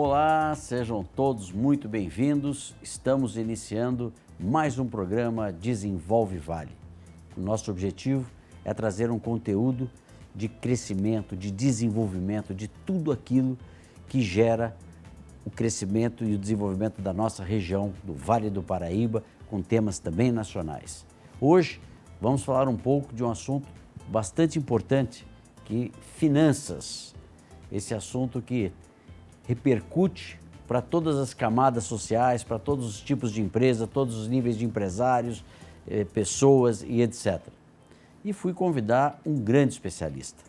Olá, sejam todos muito bem-vindos. Estamos iniciando mais um programa Desenvolve Vale. O nosso objetivo é trazer um conteúdo de crescimento, de desenvolvimento, de tudo aquilo que gera o crescimento e o desenvolvimento da nossa região, do Vale do Paraíba, com temas também nacionais. Hoje vamos falar um pouco de um assunto bastante importante, que finanças. Esse assunto que repercute para todas as camadas sociais, para todos os tipos de empresa, todos os níveis de empresários, pessoas e etc. E fui convidar um grande especialista.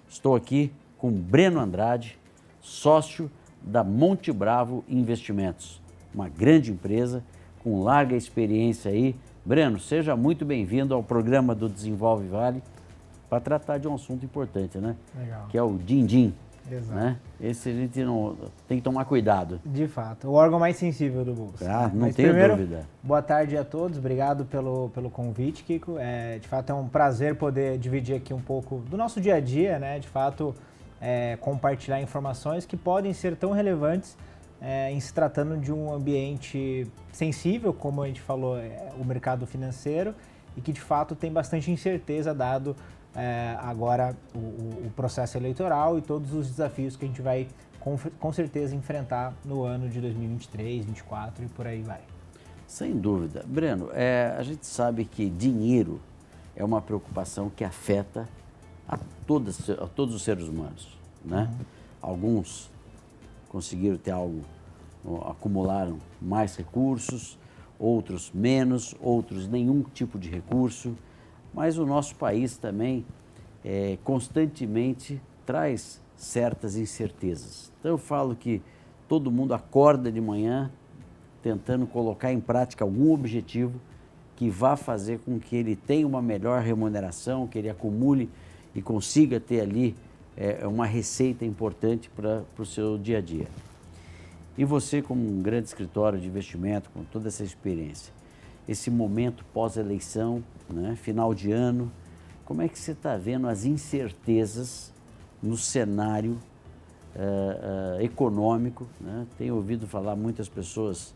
Estou aqui com Breno Andrade, sócio da Monte Bravo Investimentos, uma grande empresa com larga experiência aí. Breno, seja muito bem-vindo ao programa do Desenvolve Vale para tratar de um assunto importante, né? Legal. Que é o din-din. Exato. Né? Esse a gente não tem que tomar cuidado. De fato, o órgão mais sensível do bolso. Não tenho dúvida. Boa tarde a todos, obrigado pelo convite, Kiko. De fato é um prazer poder dividir aqui um pouco do nosso dia a dia, né? De fato, compartilhar informações que podem ser tão relevantes em se tratando de um ambiente sensível, como a gente falou, o mercado financeiro, e que de fato tem bastante incerteza dado agora o processo eleitoral e todos os desafios que a gente vai com certeza enfrentar no ano de 2023, 2024 e por aí vai. Sem dúvida. Breno, a gente sabe que dinheiro é uma preocupação que afeta a todos os seres humanos, né? Alguns conseguiram ter algo, acumularam mais recursos, outros menos, outros nenhum tipo de recurso. Mas o nosso país também constantemente traz certas incertezas. Então eu falo que todo mundo acorda de manhã tentando colocar em prática algum objetivo que vá fazer com que ele tenha uma melhor remuneração, que ele acumule e consiga ter ali uma receita importante para o seu dia a dia. E você, como um grande escritório de investimento, com toda essa experiência, esse momento pós-eleição, né, final de ano, como é que você está vendo as incertezas no cenário econômico, né? Tenho ouvido falar muitas pessoas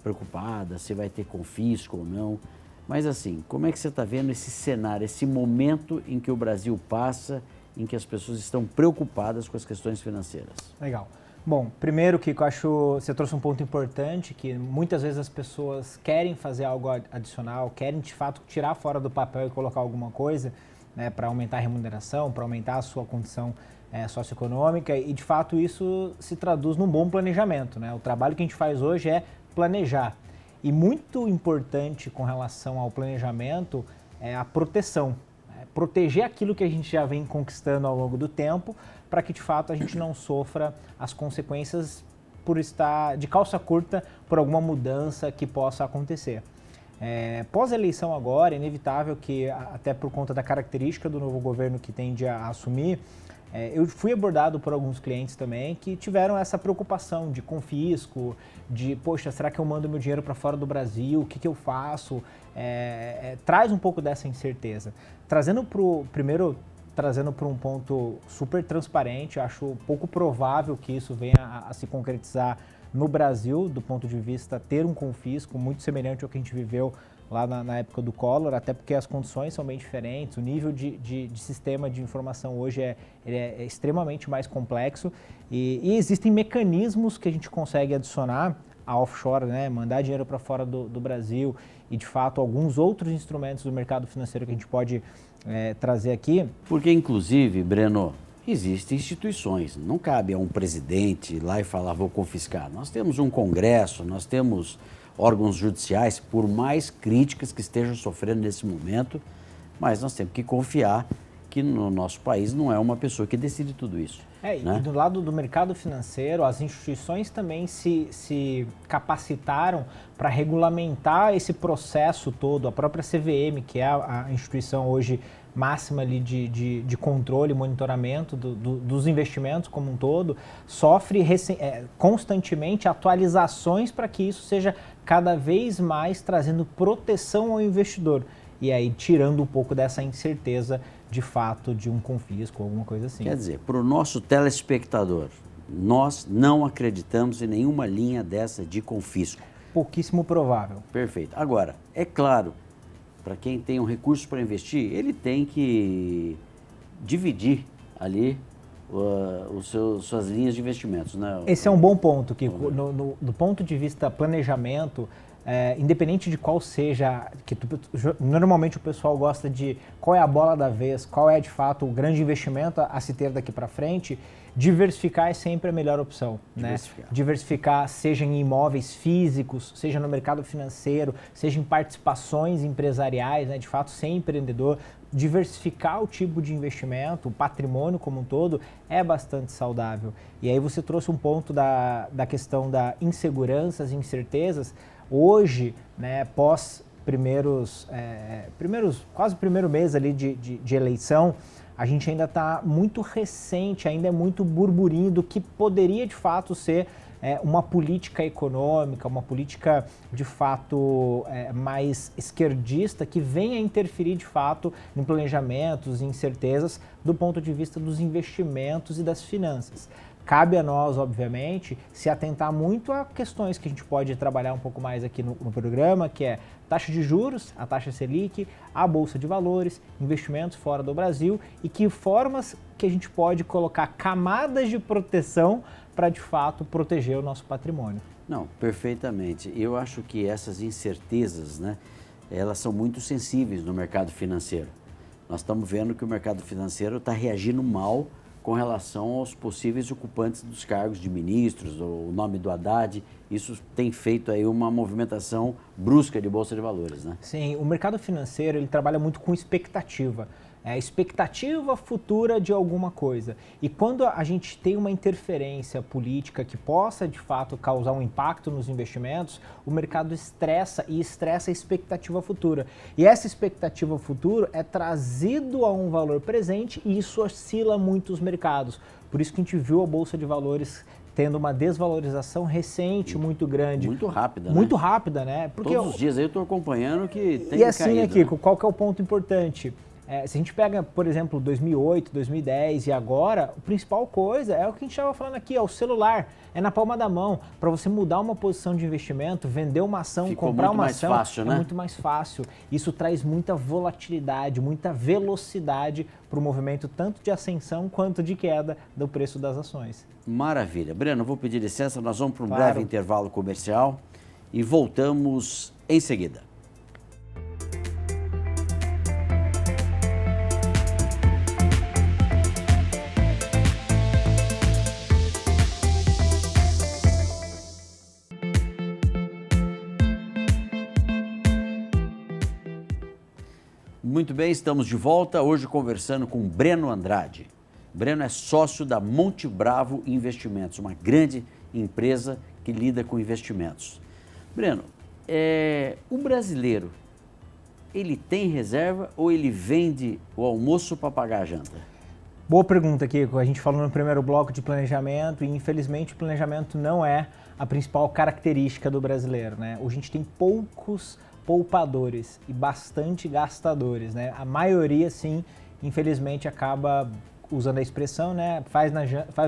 preocupadas se vai ter confisco ou não, mas assim, como é que você está vendo esse cenário, esse momento em que o Brasil passa, em que as pessoas estão preocupadas com as questões financeiras? Legal. Bom, primeiro, Kiko, acho que você trouxe um ponto importante, que muitas vezes as pessoas querem fazer algo adicional, querem de fato tirar fora do papel e colocar alguma coisa, né, para aumentar a remuneração, para aumentar a sua condição socioeconômica, e de fato isso se traduz num bom planejamento, né? O trabalho que a gente faz hoje é planejar. E muito importante com relação ao planejamento é a proteção. Proteger aquilo que a gente já vem conquistando ao longo do tempo, para que de fato a gente não sofra as consequências por estar de calça curta por alguma mudança que possa acontecer. Pós-eleição agora, é inevitável que, até por conta da característica do novo governo que tende a assumir, eu fui abordado por alguns clientes também que tiveram essa preocupação de confisco, de, poxa, será que eu mando meu dinheiro para fora do Brasil? O que eu faço? Traz um pouco dessa incerteza. Trazendo para um ponto super transparente, acho pouco provável que isso venha a se concretizar no Brasil, do ponto de vista ter um confisco muito semelhante ao que a gente viveu lá na época do Collor, até porque as condições são bem diferentes, o nível de sistema de informação hoje é extremamente mais complexo e existem mecanismos que a gente consegue adicionar a offshore, né, mandar dinheiro para fora do Brasil e, de fato, alguns outros instrumentos do mercado financeiro que a gente pode trazer aqui. Porque, inclusive, Breno, existem instituições, não cabe a um presidente ir lá e falar, vou confiscar. Nós temos um Congresso, nós temos órgãos judiciais, por mais críticas que estejam sofrendo nesse momento, mas nós temos que confiar que no nosso país não é uma pessoa que decide tudo isso. Né? E do lado do mercado financeiro, as instituições também se capacitaram para regulamentar esse processo todo. A própria CVM, que é a instituição hoje máxima ali de controle e monitoramento dos investimentos como um todo, sofre constantemente atualizações para que isso seja cada vez mais trazendo proteção ao investidor. E aí tirando um pouco dessa incerteza de fato de um confisco ou alguma coisa assim. Quer dizer, para o nosso telespectador, Nós não acreditamos em nenhuma linha dessa de confisco. Pouquíssimo provável. Perfeito. Agora, é claro, para quem tem um recurso para investir, ele tem que dividir ali suas linhas de investimentos, né? Esse é um bom ponto, que do ponto de vista planejamento, independente de qual seja, normalmente o pessoal gosta de qual é a bola da vez, qual é de fato o grande investimento a se ter daqui para frente, diversificar é sempre a melhor opção. Diversificar, seja em imóveis físicos, seja no mercado financeiro, seja em participações empresariais, né? De fato ser empreendedor. Diversificar o tipo de investimento, o patrimônio como um todo, é bastante saudável. E aí você trouxe um ponto da questão da inseguranças e incertezas. Hoje, né, pós quase primeiro mês ali de eleição, a gente ainda está muito recente, ainda é muito burburinho do que poderia de fato ser uma política econômica, uma política de fato mais esquerdista, que venha interferir de fato em planejamentos e incertezas do ponto de vista dos investimentos e das finanças. Cabe a nós, obviamente, se atentar muito a questões que a gente pode trabalhar um pouco mais aqui no programa, que é taxa de juros, a taxa Selic, a Bolsa de Valores, investimentos fora do Brasil e que formas que a gente pode colocar camadas de proteção para, de fato, proteger o nosso patrimônio. Não, perfeitamente. Eu acho que essas incertezas, né, elas são muito sensíveis no mercado financeiro. Nós estamos vendo que o mercado financeiro está reagindo mal com relação aos possíveis ocupantes dos cargos de ministros, o nome do Haddad. Isso tem feito aí uma movimentação brusca de Bolsa de Valores, né? Sim, o mercado financeiro ele trabalha muito com expectativa. Expectativa futura de alguma coisa. E quando a gente tem uma interferência política que possa, de fato, causar um impacto nos investimentos, o mercado estressa a expectativa futura. E essa expectativa futura é trazido a um valor presente e isso oscila muito os mercados. Por isso que a gente viu a Bolsa de Valores tendo uma desvalorização recente muito grande. Muito rápida, né? Muito rápida, né? Porque todos os dias aí eu estou acompanhando que tem E assim, caído, né, Kiko, qual que é o ponto importante? Se a gente pega, por exemplo, 2008, 2010 e agora, a principal coisa é o que a gente estava falando aqui, é o celular, é na palma da mão. Para você mudar uma posição de investimento, vender uma ação, comprar uma ação, fácil, né? É muito mais fácil. Isso traz muita volatilidade, muita velocidade para o movimento tanto de ascensão quanto de queda do preço das ações. Maravilha. Breno, vou pedir licença, nós vamos para um Claro. breve intervalo comercial e voltamos em seguida. Muito bem, estamos de volta, hoje conversando com Breno Andrade. Breno é sócio da Monte Bravo Investimentos, uma grande empresa que lida com investimentos. Breno, o brasileiro, ele tem reserva ou ele vende o almoço para pagar a janta? Boa pergunta, Kiko. A gente falou no primeiro bloco de planejamento e, infelizmente, o planejamento não é a principal característica do brasileiro, né? Hoje a gente tem poucos poupadores e bastante gastadores, né? A maioria, sim, infelizmente, acaba usando a expressão, né? Faz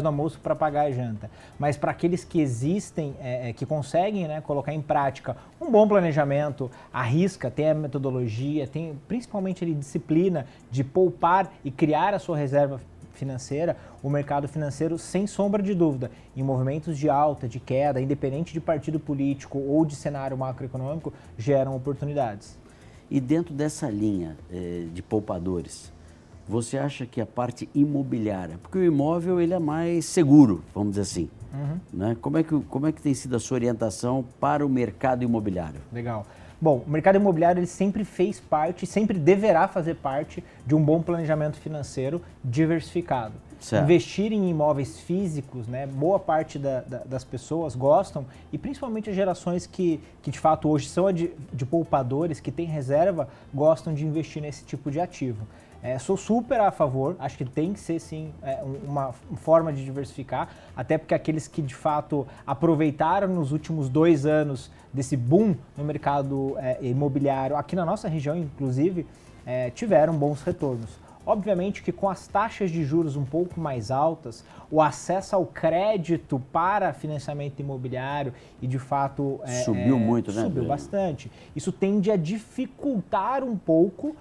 no almoço para pagar a janta. Mas para aqueles que existem, que conseguem, né, colocar em prática um bom planejamento, arrisca, tem a metodologia, tem principalmente ali, disciplina de poupar e criar a sua reserva financeira, o mercado financeiro, sem sombra de dúvida, em movimentos de alta, de queda, independente de partido político ou de cenário macroeconômico, geram oportunidades. E dentro dessa linha de poupadores, você acha que a parte imobiliária, porque o imóvel ele é mais seguro, vamos dizer assim, né? Como é que tem sido a sua orientação para o mercado imobiliário? Legal. Bom, o mercado imobiliário ele sempre fez parte, sempre deverá fazer parte de um bom planejamento financeiro diversificado. Certo. Investir em imóveis físicos, né, boa parte das pessoas gostam, e principalmente as gerações que de fato hoje são de poupadores, que têm reserva, gostam de investir nesse tipo de ativo. Sou super a favor, acho que tem que ser sim uma forma de diversificar, até porque aqueles que de fato aproveitaram nos últimos 2 anos desse boom no mercado imobiliário, aqui na nossa região inclusive, tiveram bons retornos. Obviamente que com as taxas de juros um pouco mais altas, o acesso ao crédito para financiamento imobiliário e de fato subiu muito, né? Subiu bastante. Isso tende a dificultar um pouco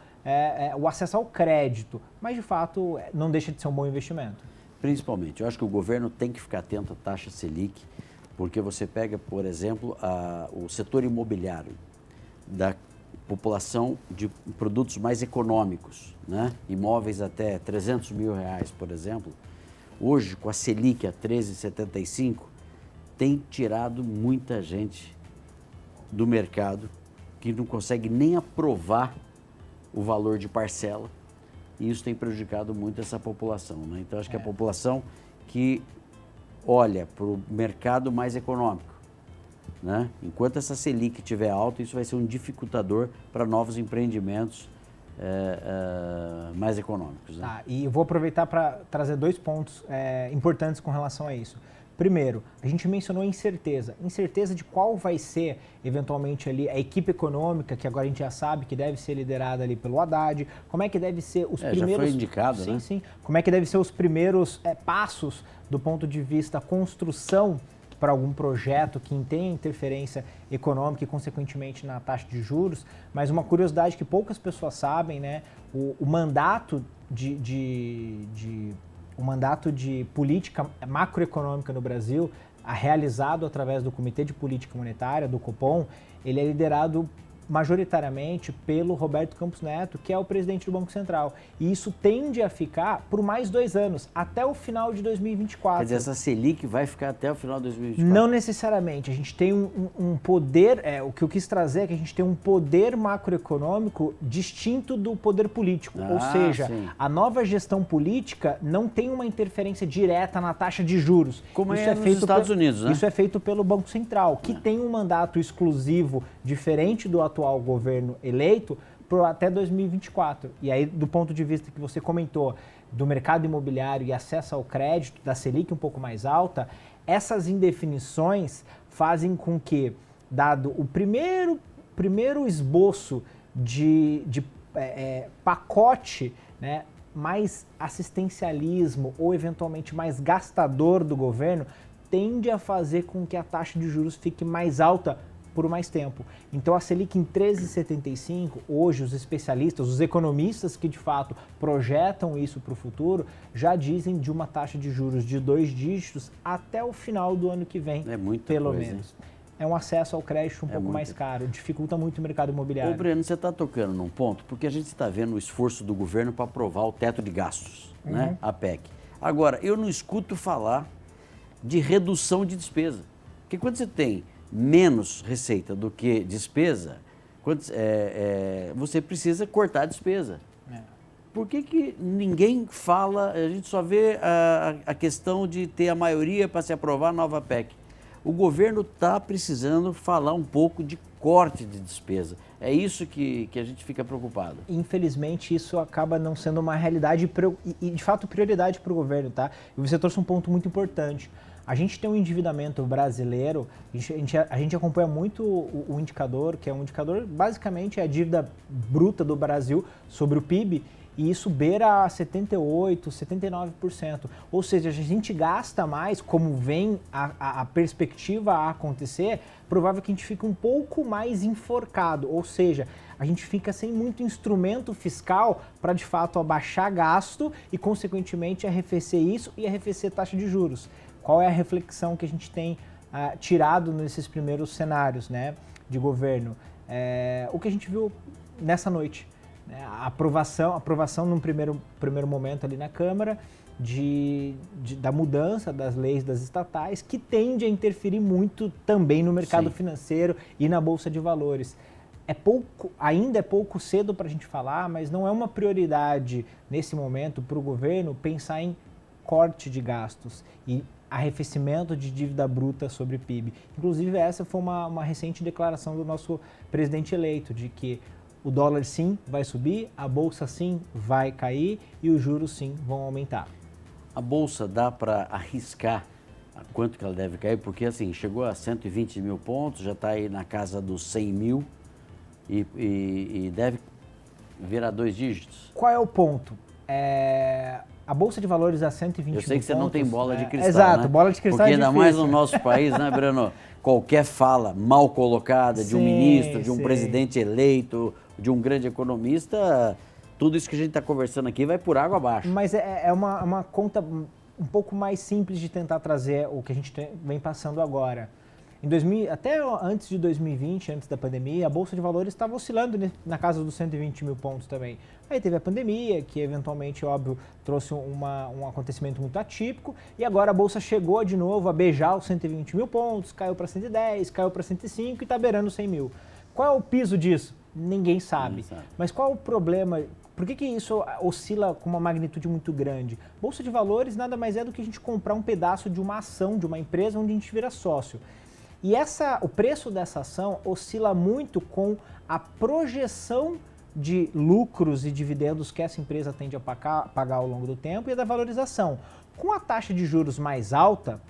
o acesso ao crédito, mas de fato não deixa de ser um bom investimento. Principalmente, eu acho que o governo tem que ficar atento à taxa Selic, porque você pega, por exemplo, o setor imobiliário da população de produtos mais econômicos, né? Imóveis até R$300 mil, por exemplo, hoje com a Selic a 13,75, tem tirado muita gente do mercado que não consegue nem aprovar o valor de parcela, e isso tem prejudicado muito essa população, né? Então acho que a população que olha para o mercado mais econômico, né? Enquanto essa Selic estiver alta, isso vai ser um dificultador para novos empreendimentos mais econômicos, né? Tá, e eu vou aproveitar para trazer 2 pontos importantes com relação a isso. Primeiro, a gente mencionou incerteza de qual vai ser eventualmente ali a equipe econômica, que agora a gente já sabe que deve ser liderada ali pelo Haddad, como é que deve ser os primeiros... Já foi indicado, sim, né? Sim, como é que deve ser os primeiros passos do ponto de vista construção para algum projeto que tenha interferência econômica e, consequentemente, na taxa de juros. Mas uma curiosidade que poucas pessoas sabem, né? O mandato o mandato de política macroeconômica no Brasil, realizado através do Comitê de Política Monetária, do Copom, ele é liderado majoritariamente pelo Roberto Campos Neto, que é o presidente do Banco Central. E isso tende a ficar por mais 2 anos, até o final de 2024. Quer dizer, essa Selic vai ficar até o final de 2024? Não necessariamente. A gente tem um poder, o que eu quis trazer é que a gente tem um poder macroeconômico distinto do poder político. Ou seja, sim. A nova gestão política não tem uma interferência direta na taxa de juros. Como isso é nos Estados Unidos, né? Isso é feito pelo Banco Central, que tem um mandato exclusivo diferente do atual governo eleito até 2024. E aí, do ponto de vista que você comentou, do mercado imobiliário e acesso ao crédito, da Selic um pouco mais alta, essas indefinições fazem com que, dado o primeiro esboço de pacote, né, mais assistencialismo ou eventualmente mais gastador do governo, tende a fazer com que a taxa de juros fique mais alta por mais tempo. Então a Selic em 13,75, hoje os especialistas, os economistas que de fato projetam isso para o futuro, já dizem de uma taxa de juros de 2 dígitos até o final do ano que vem, pelo menos. Hein? É um acesso ao crédito um pouco mais caro, dificulta muito o mercado imobiliário. Ô Breno, você está tocando num ponto, porque a gente está vendo o esforço do governo para aprovar o teto de gastos, né? A PEC. Agora, eu não escuto falar de redução de despesa, porque quando você tem menos receita do que despesa, você precisa cortar a despesa. Por que ninguém fala, a gente só vê a questão de ter a maioria para se aprovar a nova PEC? O governo está precisando falar um pouco de corte de despesa. É isso que a gente fica preocupado. Infelizmente, isso acaba não sendo uma realidade e de fato, prioridade para o governo, tá? E você trouxe um ponto muito importante. A gente tem um endividamento brasileiro, a gente acompanha muito o indicador, que é um indicador, basicamente, é a dívida bruta do Brasil sobre o PIB, e isso beira 78%, 79%. Ou seja, a gente gasta mais, como vem a perspectiva a acontecer, provável que a gente fique um pouco mais enforcado, ou seja, a gente fica sem muito instrumento fiscal para, de fato, abaixar gasto e, consequentemente, arrefecer isso e arrefecer taxa de juros. Qual é a reflexão que a gente tem tirado nesses primeiros cenários, né, de governo? O que a gente viu nessa noite, né? A aprovação num primeiro momento ali na Câmara da mudança das leis das estatais, que tende a interferir muito também no mercado financeiro e na Bolsa de Valores. Ainda é pouco cedo para a gente falar, mas não é uma prioridade nesse momento para o governo pensar em corte de gastos e arrefecimento de dívida bruta sobre PIB. Inclusive, essa foi uma recente declaração do nosso presidente eleito, de que o dólar sim vai subir, a bolsa sim vai cair e os juros sim vão aumentar. A bolsa dá para arriscar a quanto que ela deve cair? Porque assim, chegou a 120 mil pontos, já está aí na casa dos 100 mil e deve virar 2 dígitos. Qual é o ponto? a Bolsa de Valores a 120 Eu sei que você pontos, não tem bola de cristal, Exato, né? bola de cristal porque é ainda difícil. mais no nosso país, né, Breno? Qualquer fala mal colocada de um ministro, de um presidente eleito, de um grande economista, tudo isso que a gente está conversando aqui vai por água abaixo. Mas é uma conta um pouco mais simples de tentar trazer o que a gente vem passando agora. Até antes de 2020, antes da pandemia, a Bolsa de Valores estava oscilando na casa dos 120 mil pontos também. Aí teve a pandemia, que eventualmente, óbvio, trouxe um acontecimento muito atípico, e agora a Bolsa chegou de novo a beijar os 120 mil pontos, caiu para 110, caiu para 105 e está beirando 100 mil. Qual é o piso disso? Ninguém sabe. Mas qual é o problema? Por que isso oscila com uma magnitude muito grande? Bolsa de Valores nada mais é do que a gente comprar um pedaço de uma ação, de uma empresa onde a gente vira sócio. E o preço dessa ação oscila muito com a projeção de lucros e dividendos que essa empresa tende a pagar ao longo do tempo e da valorização. Com a taxa de juros mais alta,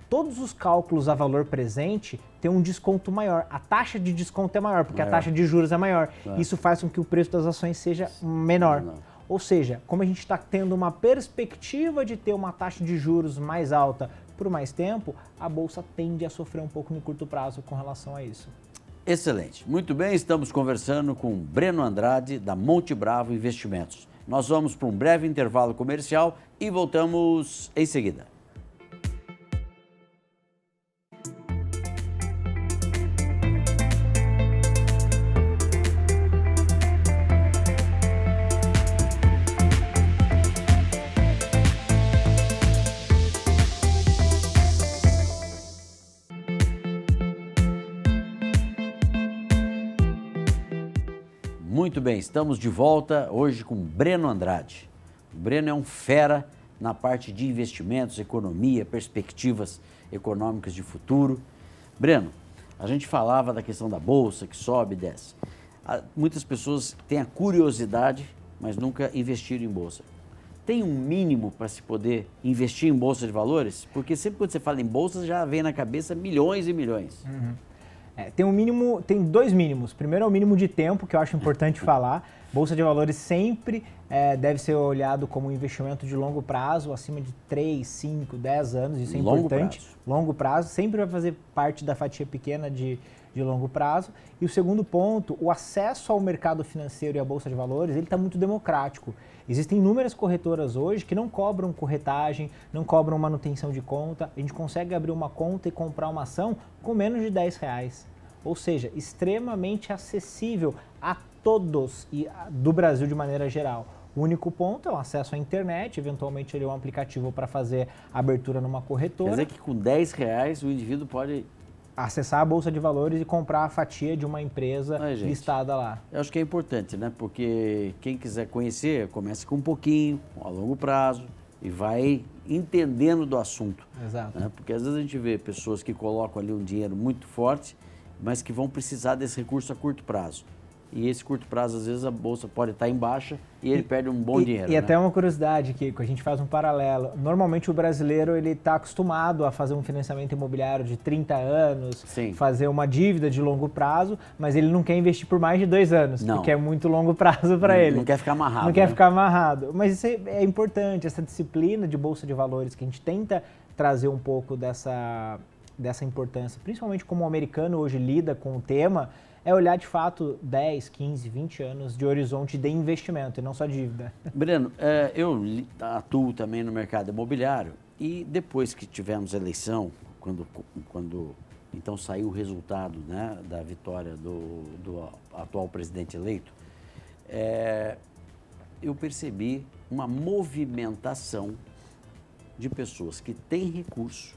todos os cálculos a valor presente têm um desconto maior. A taxa de desconto é maior, porque a taxa de juros é maior. Isso faz com que o preço das ações seja menor. Ou seja, como a gente está tendo uma perspectiva de ter uma taxa de juros mais alta por mais tempo, a Bolsa tende a sofrer um pouco no curto prazo com relação a isso. Excelente. Muito bem, estamos conversando com Breno Andrade, da Monte Bravo Investimentos. Nós vamos para um breve intervalo comercial e voltamos em seguida. Muito bem, estamos de volta hoje com Breno Andrade. O Breno é um fera na parte de investimentos, economia, perspectivas econômicas de futuro. Breno, a gente falava da questão da bolsa que sobe e desce. Muitas pessoas têm a curiosidade, mas nunca investiram em bolsa. Tem um mínimo para se poder investir em bolsa de valores? Porque sempre quando você fala em bolsa já vem na cabeça milhões e milhões. Tem dois mínimos. Primeiro é o mínimo de tempo, que eu acho importante falar. Bolsa de Valores sempre deve ser olhado como um investimento de longo prazo, acima de 3, 5, 10 anos, isso é importante. Longo prazo, sempre vai fazer parte da fatia pequena de longo prazo. E o segundo ponto, o acesso ao mercado financeiro e à Bolsa de Valores, ele está muito democrático. Existem inúmeras corretoras hoje que não cobram corretagem, não cobram manutenção de conta. A gente consegue abrir uma conta e comprar uma ação com menos de R$10. Ou seja, extremamente acessível a todos e do Brasil de maneira geral. O único ponto é o acesso à internet, eventualmente ele é um aplicativo para fazer abertura numa corretora. Quer dizer que com R$10 o indivíduo pode acessar a Bolsa de Valores e comprar a fatia de uma empresa listada lá. Eu acho que é importante, né? Porque quem quiser conhecer, começa com um pouquinho, a longo prazo, e vai entendendo do assunto. Exato. Né? Porque às vezes a gente vê pessoas que colocam ali um dinheiro muito forte, mas que vão precisar desse recurso a curto prazo. E esse curto prazo, às vezes, a bolsa pode estar em baixa e ele perde um bom dinheiro. E até uma curiosidade, Kiko, a gente faz um paralelo. Normalmente o brasileiro está acostumado a fazer um financiamento imobiliário de 30 anos, fazer uma dívida de longo prazo, mas ele não quer investir por mais de 2 anos, porque é muito longo prazo para ele. Não quer ficar amarrado. Não quer ficar amarrado. Mas isso é importante, essa disciplina de Bolsa de Valores, que a gente tenta trazer um pouco dessa importância, principalmente como o americano hoje lida com o tema, é olhar de fato 10, 15, 20 anos de horizonte de investimento e não só dívida. Breno, eu atuo também no mercado imobiliário e depois que tivemos a eleição, quando então saiu o resultado, né, da vitória do atual presidente eleito, eu percebi uma movimentação de pessoas que têm recurso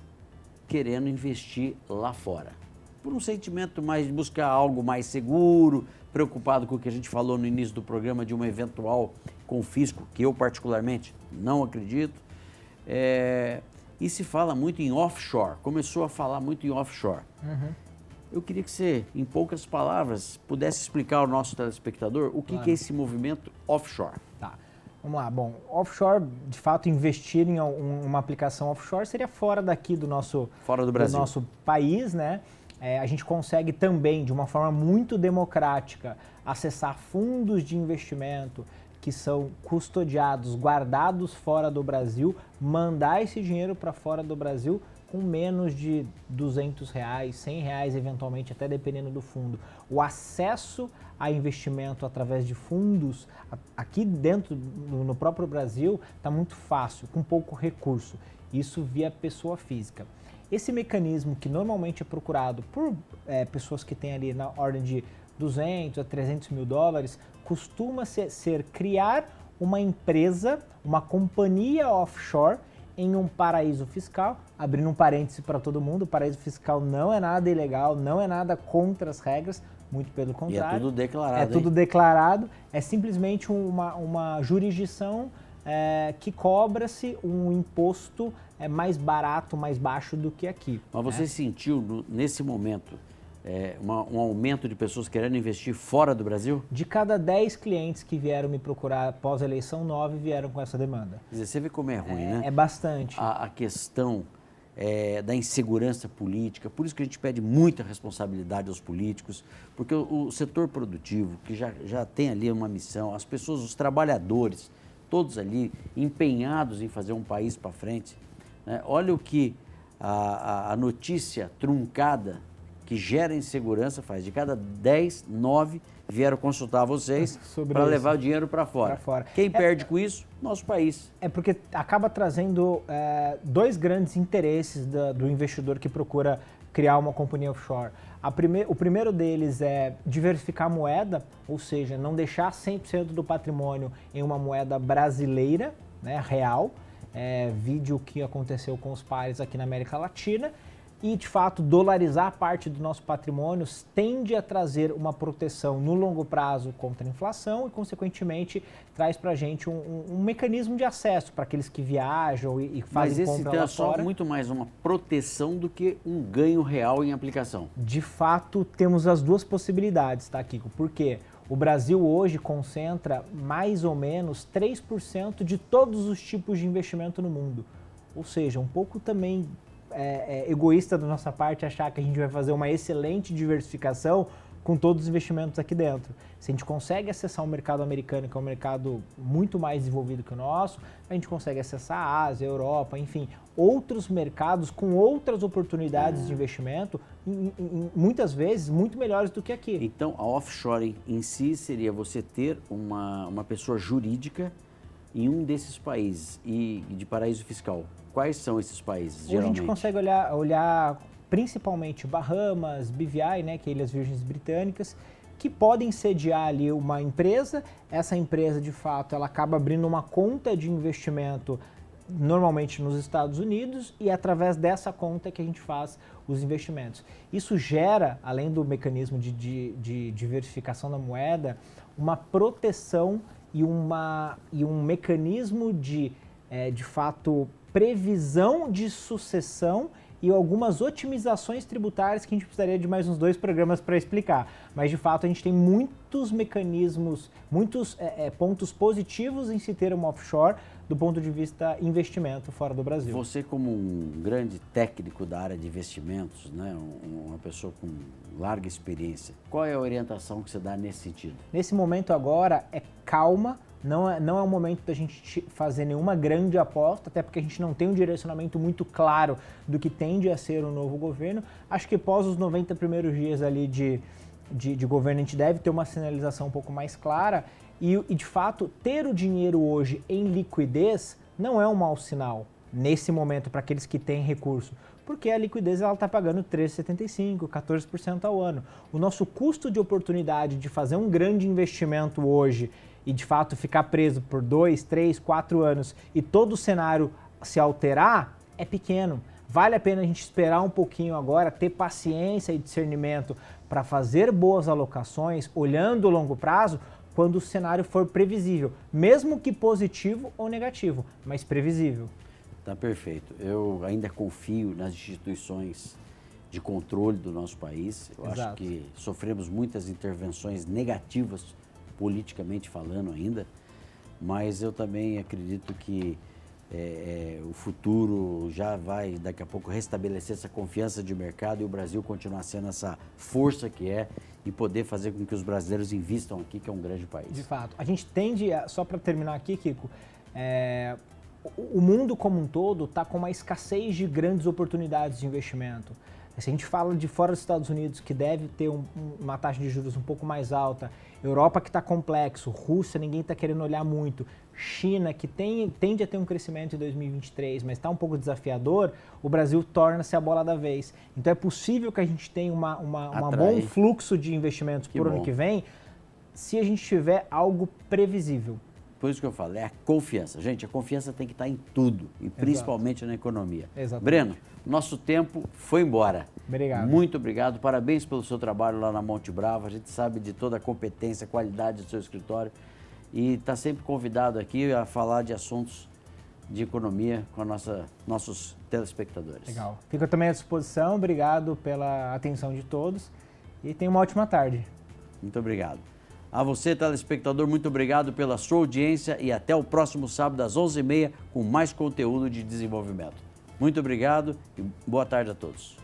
querendo investir lá fora. Por um sentimento mais de buscar algo mais seguro, preocupado com o que a gente falou no início do programa de um eventual confisco, que eu particularmente não acredito. E se fala muito em offshore, começou a falar muito em offshore. Eu queria que você, em poucas palavras, pudesse explicar ao nosso telespectador o que é esse movimento offshore. Tá. Vamos lá. Bom, offshore, de fato, investir em uma aplicação offshore seria fora daqui do nosso país, né? A gente consegue também, de uma forma muito democrática, acessar fundos de investimento que são custodiados, guardados fora do Brasil, mandar esse dinheiro para fora do Brasil com menos de R$200, R$100 eventualmente, até dependendo do fundo. O acesso a investimento através de fundos, aqui dentro, no próprio Brasil, está muito fácil, com pouco recurso. Isso via pessoa física. Esse mecanismo que normalmente é procurado por pessoas que têm ali na ordem de 200 a 300 mil dólares, costuma ser criar uma empresa, uma companhia offshore em um paraíso fiscal, abrindo um parêntese para todo mundo, o paraíso fiscal não é nada ilegal, não é nada contra as regras, muito pelo contrário. E é tudo declarado. É tudo declarado, é simplesmente uma jurisdição que cobra-se um imposto mais barato, mais baixo do que aqui. Mas você sentiu nesse momento um aumento de pessoas querendo investir fora do Brasil? De cada 10 clientes que vieram me procurar após a eleição, 9 vieram com essa demanda. Quer dizer, você vê como é ruim, né? É bastante. A questão da insegurança política, por isso que a gente pede muita responsabilidade aos políticos, porque o setor produtivo, que já tem ali uma missão, as pessoas, os trabalhadores, todos ali empenhados em fazer um país para frente, né? Olha o que a notícia truncada que gera insegurança faz. De cada 10, 9 vieram consultar vocês para levar o dinheiro para fora. Quem perde com isso? Nosso país. É porque acaba trazendo dois grandes interesses do investidor que procura criar uma companhia offshore. O primeiro deles é diversificar a moeda, ou seja, não deixar 100% do patrimônio em uma moeda brasileira, né, real. Vídeo o que aconteceu com os pares aqui na América Latina. E, de fato, dolarizar parte do nosso patrimônio tende a trazer uma proteção no longo prazo contra a inflação e, consequentemente, traz para a gente um mecanismo de acesso para aqueles que viajam e fazem compra lá fora. Mas esse é só muito mais uma proteção do que um ganho real em aplicação. De fato, temos as duas possibilidades, tá, Kiko? Por quê? O Brasil hoje concentra mais ou menos 3% de todos os tipos de investimento no mundo. Ou seja, um pouco também egoísta da nossa parte achar que a gente vai fazer uma excelente diversificação com todos os investimentos aqui dentro. Se a gente consegue acessar o mercado americano, que é um mercado muito mais desenvolvido que o nosso, a gente consegue acessar a Ásia, a Europa, enfim, outros mercados com outras oportunidades de investimento, muitas vezes muito melhores do que aqui. Então, a offshore em si seria você ter uma pessoa jurídica em um desses países e de paraíso fiscal. Quais são esses países, geralmente? Hoje a gente consegue olhar principalmente Bahamas, BVI, né, que é Ilhas Virgens Britânicas, que podem sediar ali uma empresa. Essa empresa, de fato, ela acaba abrindo uma conta de investimento normalmente nos Estados Unidos e é através dessa conta que a gente faz os investimentos. Isso gera, além do mecanismo de diversificação da moeda, uma proteção e um mecanismo de fato, previsão de sucessão e algumas otimizações tributárias que a gente precisaria de mais uns 2 programas para explicar. Mas, de fato, a gente tem muitos mecanismos, muitos pontos positivos em se ter uma offshore do ponto de vista investimento fora do Brasil. Você, como um grande técnico da área de investimentos, né, uma pessoa com larga experiência, qual é a orientação que você dá nesse sentido? Nesse momento agora é calma. Não é o momento da gente fazer nenhuma grande aposta, até porque a gente não tem um direcionamento muito claro do que tende a ser o novo governo. Acho que após os 90 primeiros dias ali de governo, a gente deve ter uma sinalização um pouco mais clara e, de fato, ter o dinheiro hoje em liquidez não é um mau sinal nesse momento para aqueles que têm recurso, porque a liquidez está pagando 13,75%, 14% ao ano. O nosso custo de oportunidade de fazer um grande investimento hoje e, de fato, ficar preso por 2, 3, 4 anos e todo o cenário se alterar, é pequeno. Vale a pena a gente esperar um pouquinho agora, ter paciência e discernimento para fazer boas alocações, olhando o longo prazo, quando o cenário for previsível, mesmo que positivo ou negativo, mas previsível. Tá perfeito. Eu ainda confio nas instituições de controle do nosso país. Eu acho que sofremos muitas intervenções negativas politicamente falando ainda, mas eu também acredito que o futuro já vai daqui a pouco restabelecer essa confiança de mercado e o Brasil continuar sendo essa força que é e poder fazer com que os brasileiros invistam aqui, que é um grande país. De fato. A gente tende, só para terminar aqui, Kiko, o mundo como um todo está com uma escassez de grandes oportunidades de investimento. Se a gente fala de fora dos Estados Unidos, que deve ter uma taxa de juros um pouco mais alta, Europa que está complexo, Rússia ninguém está querendo olhar muito, China que tende a ter um crescimento em 2023, mas está um pouco desafiador, o Brasil torna-se a bola da vez. Então é possível que a gente tenha um bom fluxo de investimentos por ano que vem, se a gente tiver algo previsível. Por isso que eu falo, é a confiança. Gente, a confiança tem que estar em tudo, e principalmente na economia. Exatamente. Breno, nosso tempo foi embora. Obrigado. Muito obrigado, parabéns pelo seu trabalho lá na Monte Bravo. A gente sabe de toda a competência, a qualidade do seu escritório e está sempre convidado aqui a falar de assuntos de economia com nossos telespectadores. Legal. Fico também à disposição, obrigado pela atenção de todos e tenha uma ótima tarde. Muito obrigado. A você, telespectador, muito obrigado pela sua audiência e até o próximo sábado às 11h30 com mais conteúdo de desenvolvimento. Muito obrigado e boa tarde a todos.